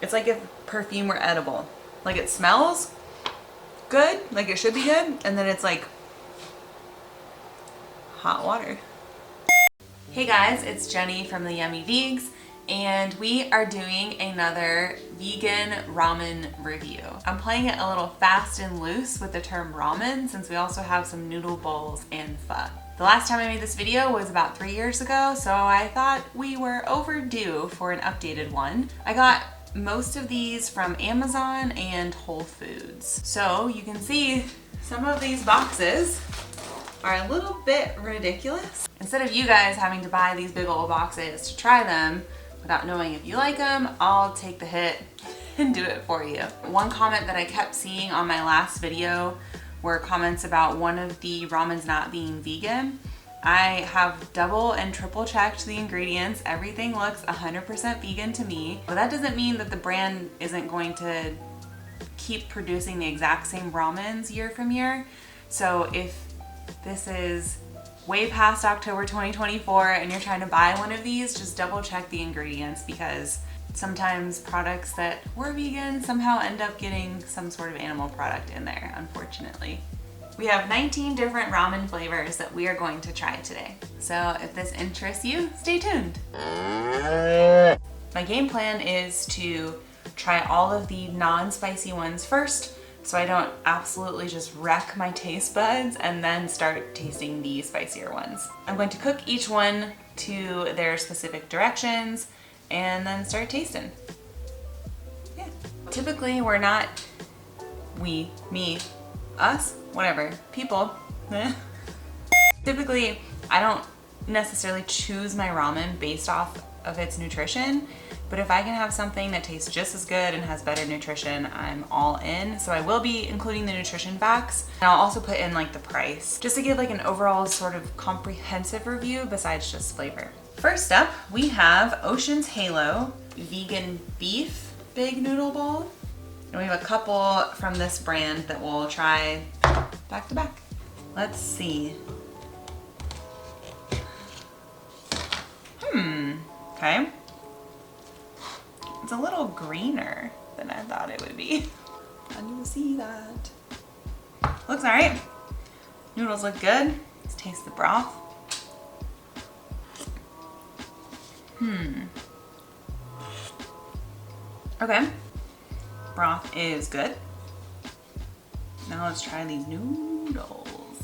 It's like if perfume were edible. Like it smells good, like it should be good, and then it's like hot water. Hey guys, it's Jenny from the Yummy Veegs, and we are doing another vegan ramen review. I'm playing it a little fast and loose with the term ramen since we also have some noodle bowls and pho. The last time I made this video was about 3 years ago, so I thought we were overdue for an updated one. I got most of these from Amazon and Whole Foods. So you can see some of these boxes are a little bit ridiculous. Instead of you guys having to buy these big old boxes to try them without knowing if you like them, I'll take the hit and do it for you. One comment that I kept seeing on my last video were comments about one of the ramens not being vegan. I have double and triple checked the ingredients. Everything looks 100% vegan to me, but that doesn't mean that the brand isn't going to keep producing the exact same ramens year from year. So if this is way past October 2024 and you're trying to buy one of these, just double check the ingredients, because sometimes products that were vegan somehow end up getting some sort of animal product in there, unfortunately. We have 19 different ramen flavors that we are going to try today. So if this interests you, stay tuned. My game plan is to try all of the non-spicy ones first, so I don't absolutely just wreck my taste buds and then start tasting the spicier ones. I'm going to cook each one to their specific directions and then start tasting. Yeah. Typically we're not, me, us, whatever, people. Typically I don't necessarily choose my ramen based off of its nutrition, but if I can have something that tastes just as good and has better nutrition, I'm all in. So I will be including the nutrition facts, and I'll also put in like the price, just to give like an overall sort of comprehensive review besides just flavor. First up, we have Ocean's Halo Vegan Beef Big Noodle Bowl. And we have a couple from this brand that we'll try back to back. Let's see. Okay. It's a little greener than I thought it would be. I need to see that. Looks all right. Noodles look good. Let's taste the broth. Okay. Broth is good. Now let's try these noodles.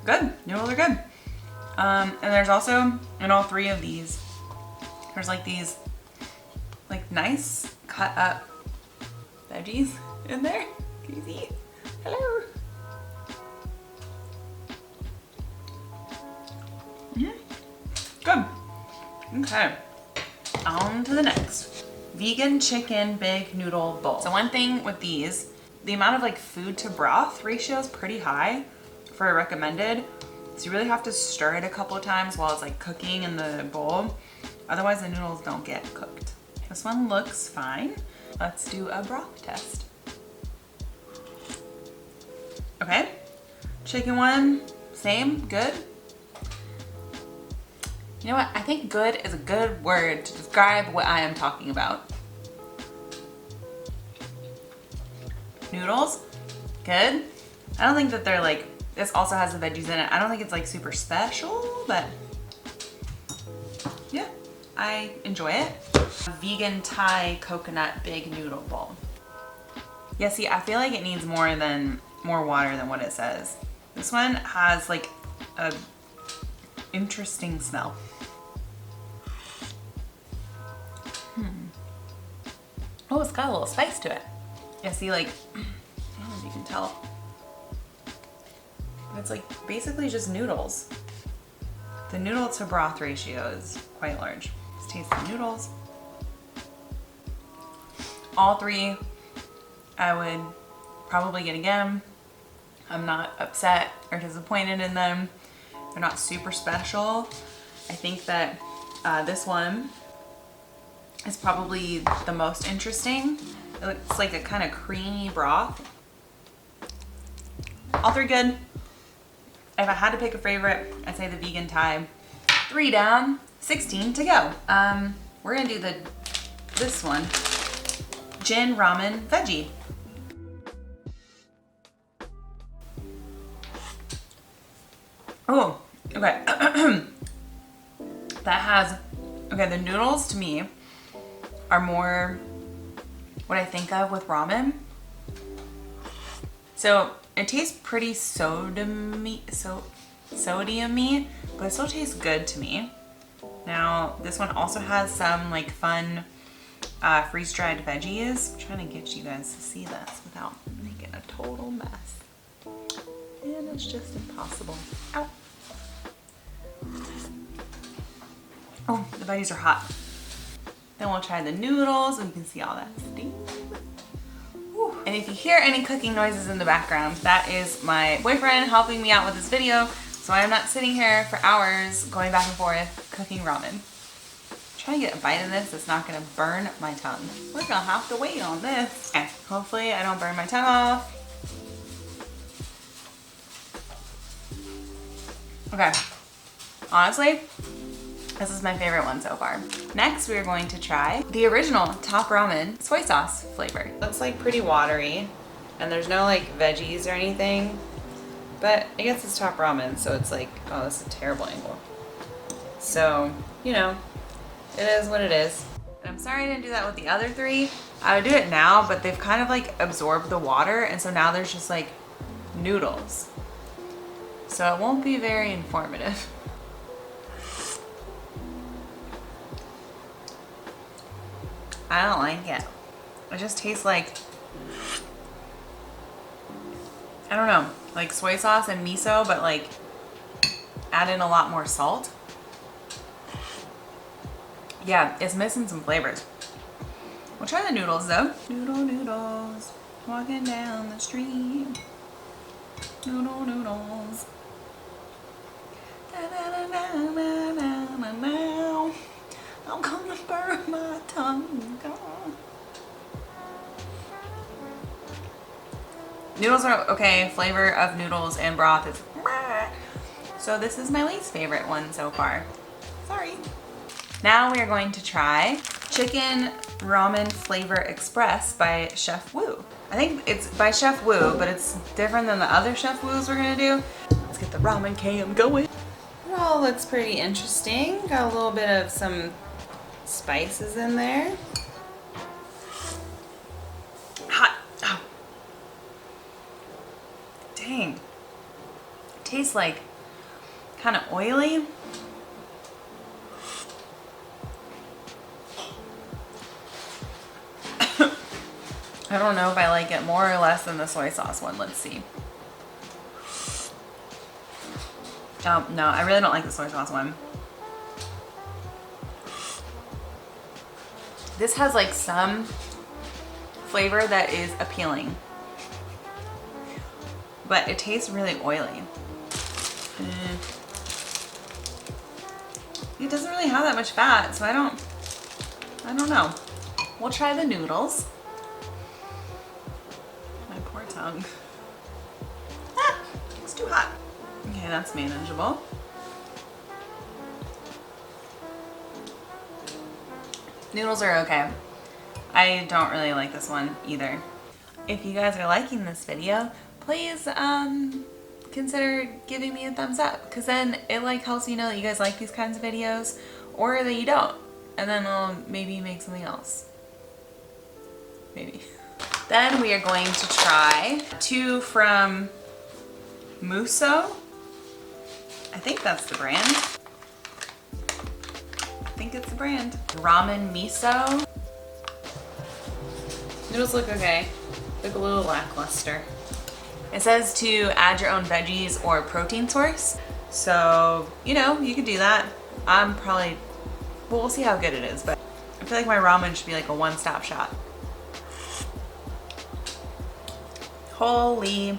Good. Noodles are good. And there's also, in all three of these, there's like these like nice cut up veggies in there. Can you see? Hello. Good. Okay. On to the next. Vegan chicken big noodle bowl. So one thing with these, the amount of like food to broth ratio is pretty high for recommended. So you really have to stir it a couple of times while it's like cooking in the bowl. Otherwise the noodles don't get cooked. This one looks fine. Let's do a broth test. Okay. Chicken one, same, good. You know what? I think good is a good word to describe what I am talking about. Noodles, good. I don't think that they're like, this also has the veggies in it. I don't think it's like super special, but yeah, I enjoy it. Vegan Thai coconut big noodle bowl. Yeah, see, I feel like it needs more water than what it says. This one has like a interesting smell. Oh, it's got a little spice to it. Yeah, see, like, I don't know if you can tell. It's like basically just noodles. The noodle to broth ratio is quite large. Let's taste the noodles. All three I would probably get again. I'm not upset or disappointed in them. They're not super special. I think that this one is probably the most interesting. It looks like a kind of creamy broth. All three good. If I had to pick a favorite, I'd say the vegan Thai. 3 down, 16 to go. We're gonna do this one, Jin Ramen Veggie. Oh, okay. That has, okay, the noodles to me are more what I think of with ramen. So it tastes pretty sodium-y, but it still tastes good to me. Now, this one also has some like fun freeze-dried veggies. I'm trying to get you guys to see this without making a total mess. And it's just impossible. Ow. Oh, the veggies are hot. Then we'll try the noodles and you can see all that steam. Whew. And if you hear any cooking noises in the background, that is my boyfriend helping me out with this video. So I'm not sitting here for hours going back and forth cooking ramen. Trying to get a bite of this, it's not gonna burn my tongue. We're gonna have to wait on this. Okay, hopefully I don't burn my tongue off. Okay, honestly, this is my favorite one so far. Next, we are going to try the original Top Ramen soy sauce flavor. Looks like pretty watery, and there's no like veggies or anything, but I guess it's Top Ramen, so it's like, oh, this is a terrible angle. So, you know, it is what it is. And I'm sorry I didn't do that with the other 3. I would do it now, but they've kind of like absorbed the water, and so now there's just like noodles. So it won't be very informative. I don't like it. It just tastes like, I don't know, like soy sauce and miso, but like add in a lot more salt. Yeah, it's missing some flavors. We'll try the noodles though. Noodles, walking down the street. Noodles. I'm gonna burn my tongue. Noodles are okay. Flavor of noodles and broth is so this is my least favorite one so far. Sorry. Now we are going to try Chicken Ramen Flavor Express by Chef Wu. I think it's by Chef Wu, but it's different than the other Chef Wu's we're gonna do. Let's get the ramen cam going. It all looks pretty interesting. Got a little bit of some spices in there. Hot. Oh. Dang. It tastes like kind of oily. I don't know if I like it more or less than the soy sauce one. Let's see. Oh, no, I really don't like the soy sauce one. This has like some flavor that is appealing, but it tastes really oily. It doesn't really have that much fat, so I don't know. We'll try the noodles. My poor tongue. Ah, it's too hot. Okay, that's manageable. Noodles are okay. I don't really like this one either. If you guys are liking this video, please consider giving me a thumbs up, because then it like helps me know that you guys like these kinds of videos or that you don't, and then I'll maybe make something else. Maybe. Then we are going to try 2 from Muso. I think that's the brand. I think it's the brand. Ramen Miso. Noodles look okay. Look a little lackluster. It says to add your own veggies or protein source. So, you know, you could do that. I'm probably, well, we'll see how good it is, but I feel like my ramen should be like a one-stop shop. Holy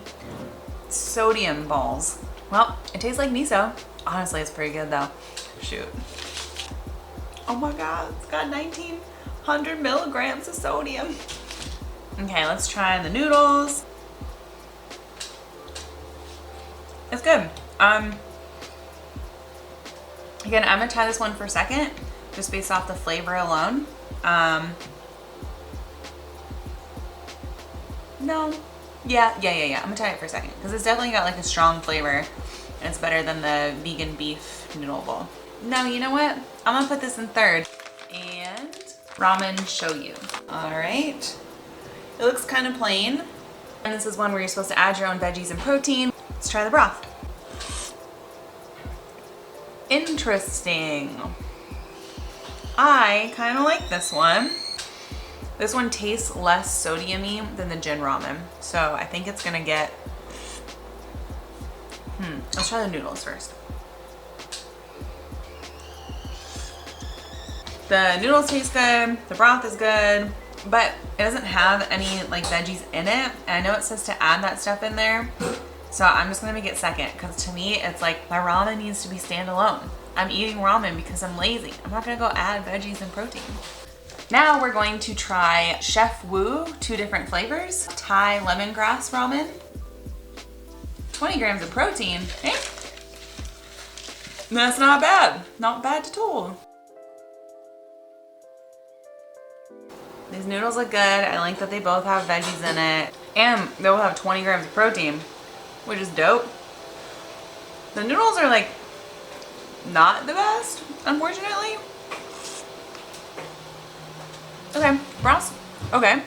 sodium balls. Well, it tastes like miso. Honestly, it's pretty good though. Shoot. Oh my God, it's got 1900 milligrams of sodium. Okay, let's try the noodles. It's good. Again, I'm gonna try this one for a second, just based off the flavor alone. No, yeah. I'm gonna try it for a second because it's definitely got like a strong flavor, and it's better than the vegan beef noodle bowl. No, you know what? I'm gonna put this in third. And ramen shoyu. All right, it looks kind of plain. And this is one where you're supposed to add your own veggies and protein. Let's try the broth. Interesting. I kind of like this one. This one tastes less sodium-y than the Jin Ramen. So I think it's gonna get, let's try the noodles first. The noodles taste good, the broth is good, but it doesn't have any like veggies in it. And I know it says to add that stuff in there. So I'm just gonna make it second because to me, it's like my ramen needs to be standalone. I'm eating ramen because I'm lazy. I'm not gonna go add veggies and protein. Now we're going to try Chef Wu, 2 different flavors. Thai lemongrass ramen. 20 grams of protein, eh? That's not bad. Not bad at all. These noodles look good. I like that they both have veggies in it. And they both have 20 grams of protein, which is dope. The noodles are like not the best, unfortunately. Okay, broth. Okay. I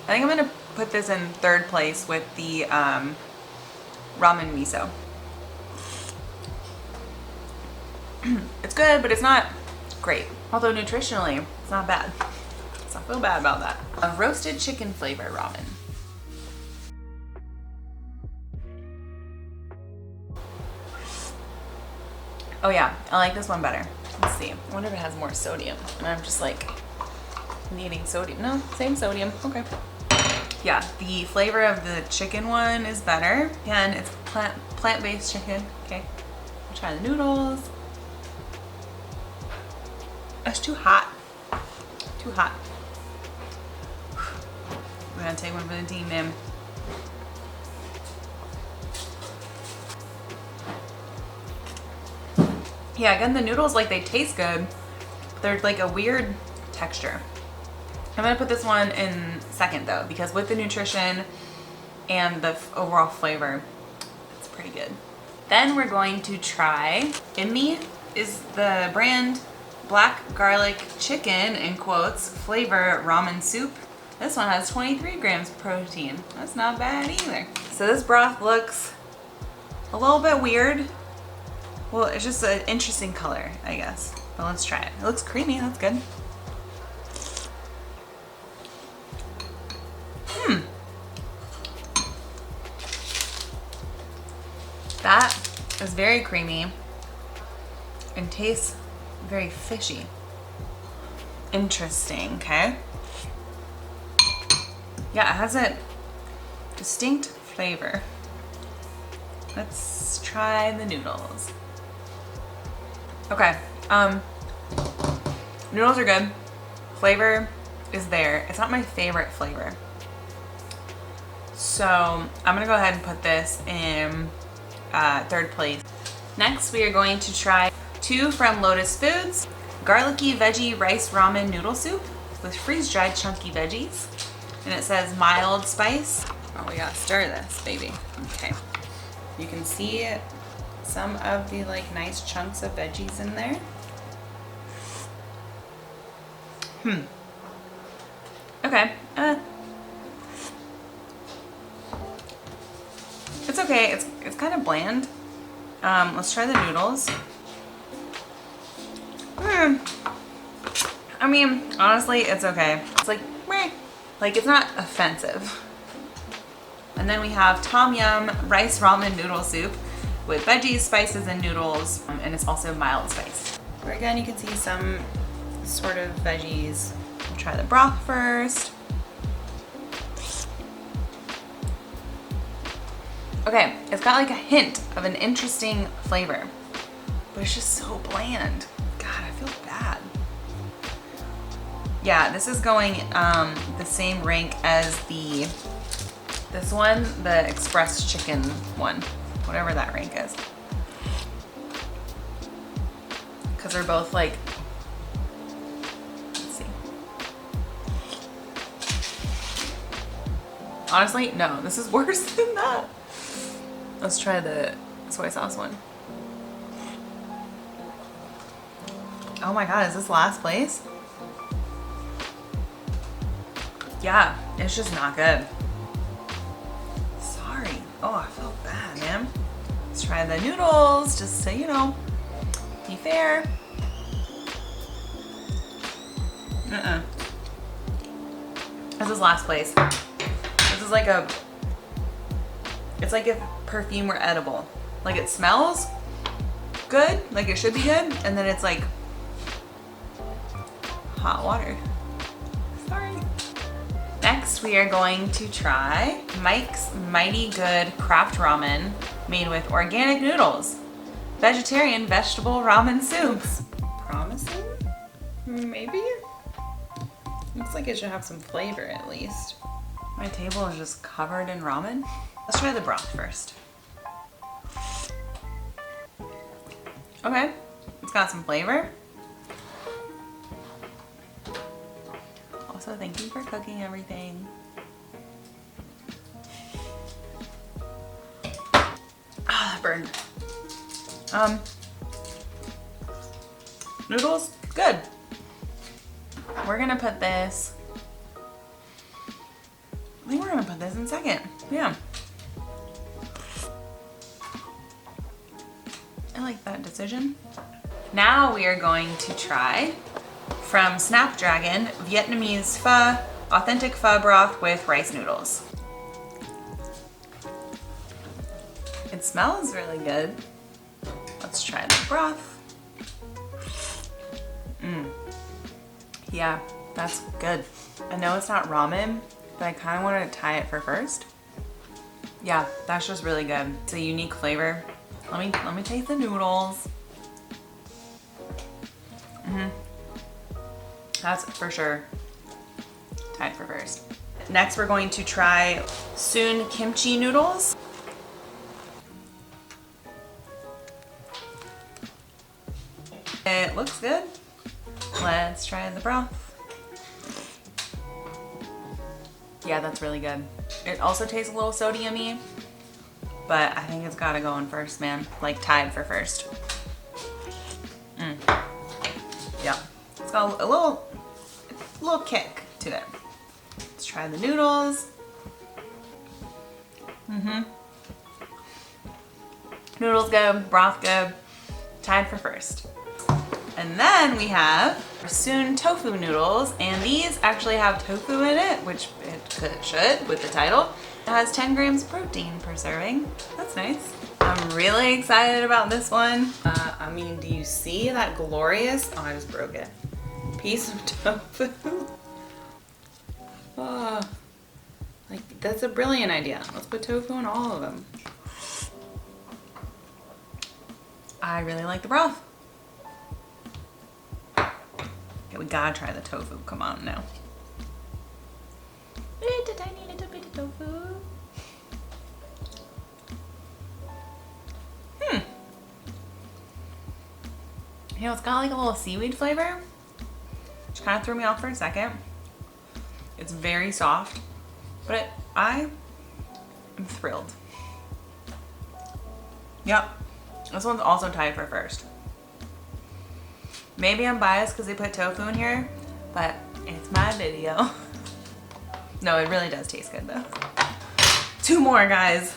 think I'm gonna put this in third place with the ramen miso. It's good, but it's not great. Although nutritionally, it's not bad. So I feel bad about that. A roasted chicken flavor ramen. Oh yeah, I like this one better. Let's see. I wonder if it has more sodium. And I'm just like needing sodium. No, same sodium. Okay. Yeah, the flavor of the chicken one is better. Again, it's plant-based chicken. Okay. I'll try the noodles. It's too hot. Too hot. We're gonna take one for the team, man. Yeah, again, the noodles, like, they taste good, but they're like a weird texture. I'm gonna put this one in second though, because with the nutrition and the overall flavor, it's pretty good. Then we're going to try Immi is the brand. Black garlic chicken, in quotes, flavor ramen soup. This one has 23 grams of protein. That's not bad either. So this broth looks a little bit weird. Well, it's just an interesting color, I guess. But let's try it. It looks creamy, that's good. That is very creamy and tastes very fishy. Interesting, okay. Yeah, it has a distinct flavor. Let's try the noodles. Okay, noodles are good. Flavor is there. It's not my favorite flavor. So I'm gonna go ahead and put this in third place. Next, we are going to try 2 from Lotus Foods. Garlicky veggie rice ramen noodle soup with freeze-dried chunky veggies. And it says mild spice. Oh, we gotta stir this, baby. Okay. You can see some of the like nice chunks of veggies in there. Okay. It's okay. It's kind of bland. Let's try the noodles. I mean, honestly, it's okay. It's like, meh. Like, it's not offensive. And then we have Tom Yum rice ramen noodle soup with veggies, spices, and noodles. And it's also mild spice. Where again, you can see some sort of veggies. We'll try the broth first. Okay, it's got like a hint of an interesting flavor, but it's just so bland. God, I feel bad. Yeah, this is going the same rank as this one, the express chicken one, whatever that rank is. because they're both like, let's see. Honestly, no, this is worse than that. Let's try the soy sauce one. Oh my God, is this last place? Yeah, it's just not good. Sorry. Oh, I feel bad, man. Let's try the noodles, just so you know, be fair. This is last place. This is like it's like if perfume were edible. Like it smells good, like it should be good, and then it's like hot water. Sorry. Next, we are going to try Mike's Mighty Good Craft Ramen made with organic noodles. Vegetarian vegetable ramen soups. Promising? Maybe? Looks like it should have some flavor at least. My table is just covered in ramen. Let's try the broth first. Okay, it's got some flavor. Also, thank you for cooking everything. Ah, that burned. Noodles, good. We're gonna put this, I think we're gonna put this in second. Yeah. I like that decision. Now we are going to try from Snapdragon Vietnamese Pho, authentic pho broth with rice noodles. It smells really good. Let's try the broth. Yeah, that's good. I know it's not ramen, but I kind of want to try it for first. Yeah, that's just really good. It's a unique flavor. Let me taste the noodles. That's for sure tied for first. Next, we're going to try Shin kimchi noodles. It looks good. Let's try the broth. Yeah, that's really good. It also tastes a little sodium-y, but I think it's gotta go in first, man. Like tied for first. Yeah, it's got a little kick to it. Let's try the noodles. Noodles good, broth good, tied for first. And then we have Shin tofu noodles, and these actually have tofu in it, which it should with the title. It has 10 grams protein per serving. That's nice. I'm really excited about this one. I mean, do you see that glorious, oh, I just broke it, piece of tofu? Oh, like, that's a brilliant idea. Let's put tofu in all of them. I really like the broth. Okay, we gotta try the tofu. Come on now. It's a tiny little bit of tofu. You know, it's got like a little seaweed flavor, which kind of threw me off for a second. It's very soft, but I am thrilled. Yep, this one's also tied for first. Maybe I'm biased because they put tofu in here, but it's my video. No, it really does taste good though. 2 more, guys.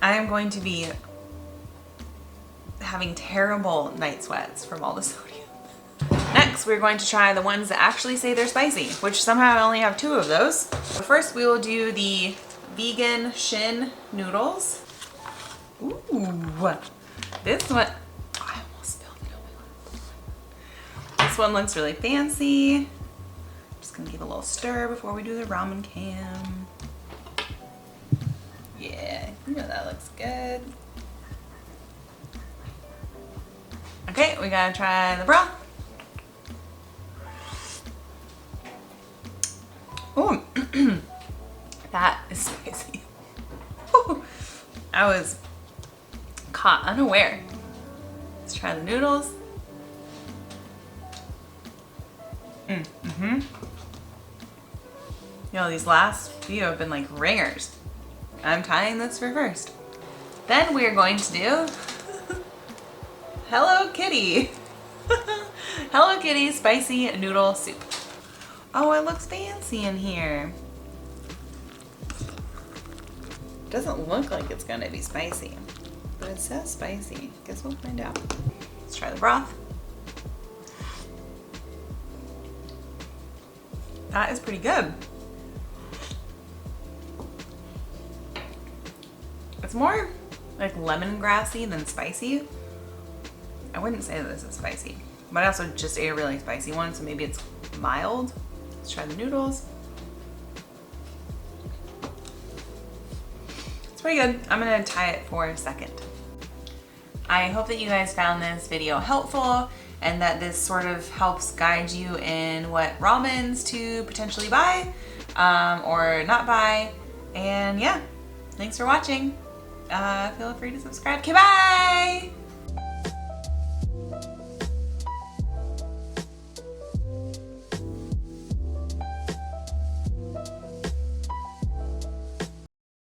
I am going to be having terrible night sweats from all the sodium. Next, we're going to try the ones that actually say they're spicy, which somehow I only have 2 of those. So first, we will do the vegan Shin noodles. Ooh, this one, I almost spilled it. Oh my God. This one looks really fancy. Just gonna give a little stir before we do the ramen cam. Yeah, you know that looks good. Okay, we gotta try the broth. Oh, that is spicy. I was caught unaware. Let's try the noodles. You know, these last few have been like ringers. I'm tying this for first. Then we are going to do Hello Kitty. Hello Kitty spicy noodle soup. Oh, it looks fancy in here. Doesn't look like it's gonna be spicy, but it says spicy. Guess we'll find out. Let's try the broth. That is pretty good. It's more like lemongrassy than spicy. I wouldn't say that this is spicy, but I also just ate a really spicy one, so maybe it's mild. Let's try the noodles. It's pretty good. I'm gonna tie it for a second. I hope that you guys found this video helpful and that this sort of helps guide you in what ramens to potentially buy or not buy. And yeah, thanks for watching. Feel free to subscribe. Okay, bye!